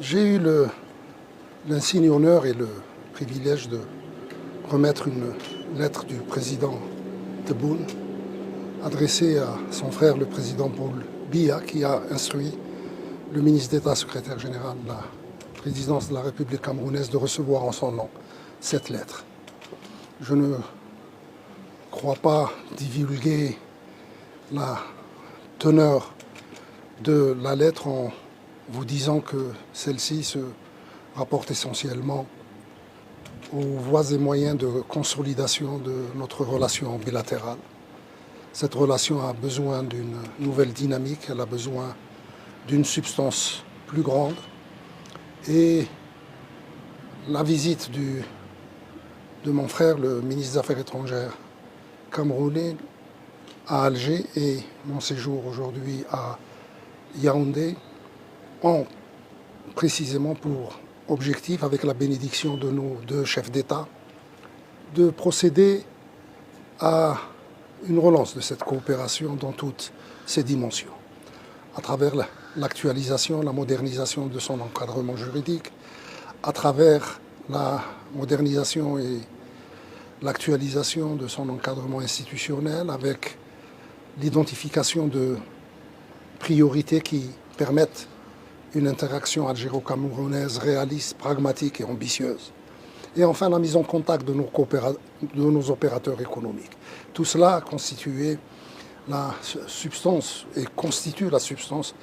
J'ai eu l'insigne honneur et le privilège de remettre une lettre du président Tebboune adressée à son frère, le président Paul Biya, qui a instruit le ministre d'État, secrétaire général de la présidence de la République camerounaise, de recevoir en son nom cette lettre. Je ne crois pas divulguer la teneur de la lettre en vous disant que celle-ci se rapporte essentiellement aux voies et moyens de consolidation de notre relation bilatérale. Cette relation a besoin d'une nouvelle dynamique, elle a besoin d'une substance plus grande. Et la visite de mon frère, le ministre des Affaires étrangères camerounais, à Alger et mon séjour aujourd'hui à Yaoundé ont précisément pour objectif, avec la bénédiction de nos deux chefs d'État, de procéder à une relance de cette coopération dans toutes ses dimensions, à travers l'actualisation, la modernisation de son encadrement juridique, à travers la modernisation et l'actualisation de son encadrement institutionnel, avec l'identification de priorités qui permettent une interaction algéro-camerounaise réaliste, pragmatique et ambitieuse. Et enfin, la mise en contact de nos opérateurs économiques. Tout cela a constitué la substance et constitue la substance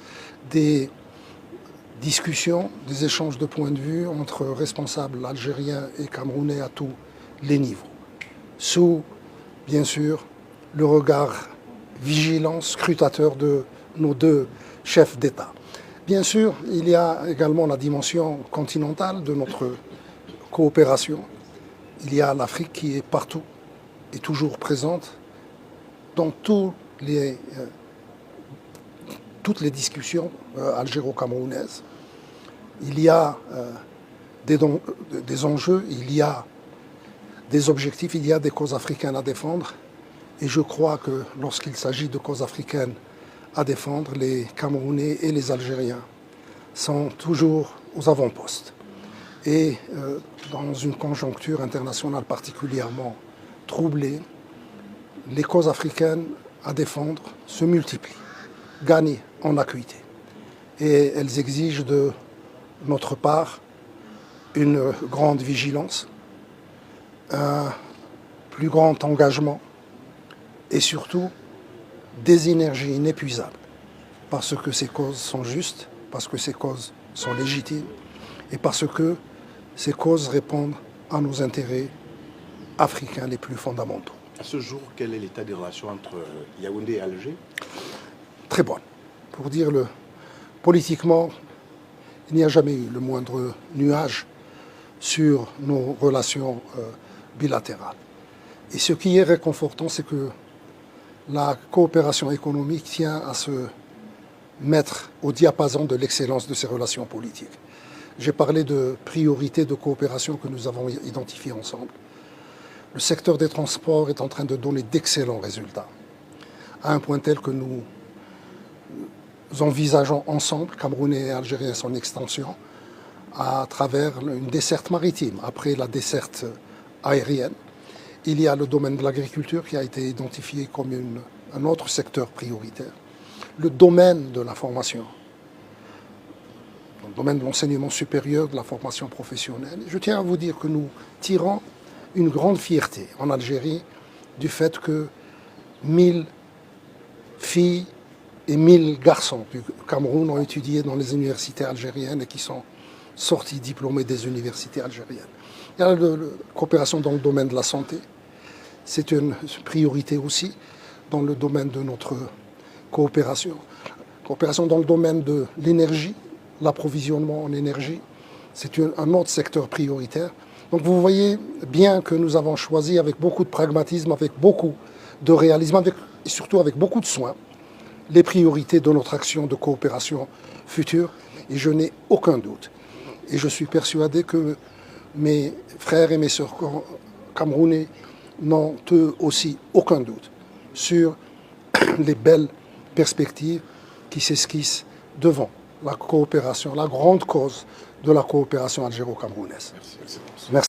des discussions, des échanges de points de vue entre responsables algériens et camerounais à tous les niveaux. Sous, bien sûr, le regard vigilant, scrutateur de nos deux chefs d'État. Bien sûr, il y a également la dimension continentale de notre coopération. Il y a l'Afrique qui est partout et toujours présente dans toutes les discussions algéro-camerounaises. Il y a des enjeux, il y a des objectifs, il y a des causes africaines à défendre. Et je crois que lorsqu'il s'agit de causes africaines à défendre, les Camerounais et les Algériens sont toujours aux avant-postes. Et dans une conjoncture internationale particulièrement troublée, les causes africaines à défendre se multiplient, gagnent en acuité. Et elles exigent de notre part une grande vigilance, un plus grand engagement et surtout des énergies inépuisables, parce que ces causes sont justes, parce que ces causes sont légitimes et parce que ces causes répondent à nos intérêts africains les plus fondamentaux. À ce jour, quel est l'état des relations entre Yaoundé et Alger? Très bonne. Pour dire politiquement, il n'y a jamais eu le moindre nuage sur nos relations bilatérales. Et ce qui est réconfortant, c'est que la coopération économique tient à se mettre au diapason de l'excellence de ces relations politiques. J'ai parlé de priorités de coopération que nous avons identifiées ensemble. Le secteur des transports est en train de donner d'excellents résultats, à un point tel que nous envisageons ensemble, Camerounais et Algériens, son extension à travers une desserte maritime. Après la desserte aérienne, il y a le domaine de l'agriculture qui a été identifié comme un autre secteur prioritaire. Le domaine de la formation, le domaine de l'enseignement supérieur, de la formation professionnelle. Je tiens à vous dire que nous tirons une grande fierté en Algérie du fait que 1000 filles et 1000 garçons du Cameroun ont étudié dans les universités algériennes et qui sont sortis diplômés des universités algériennes. Il y a la coopération dans le domaine de la santé. C'est une priorité aussi dans le domaine de notre coopération. Coopération dans le domaine de l'énergie, l'approvisionnement en énergie. C'est un autre secteur prioritaire. Donc vous voyez bien que nous avons choisi avec beaucoup de pragmatisme, avec beaucoup de réalisme, et surtout avec beaucoup de soin, les priorités de notre action de coopération future. Et je n'ai aucun doute. Et je suis persuadé que mes frères et mes sœurs camerounais n'ont eux aussi aucun doute sur les belles perspectives qui s'esquissent devant la coopération, la grande cause de la coopération algéro-camerounaise. Merci, Excellence. Merci.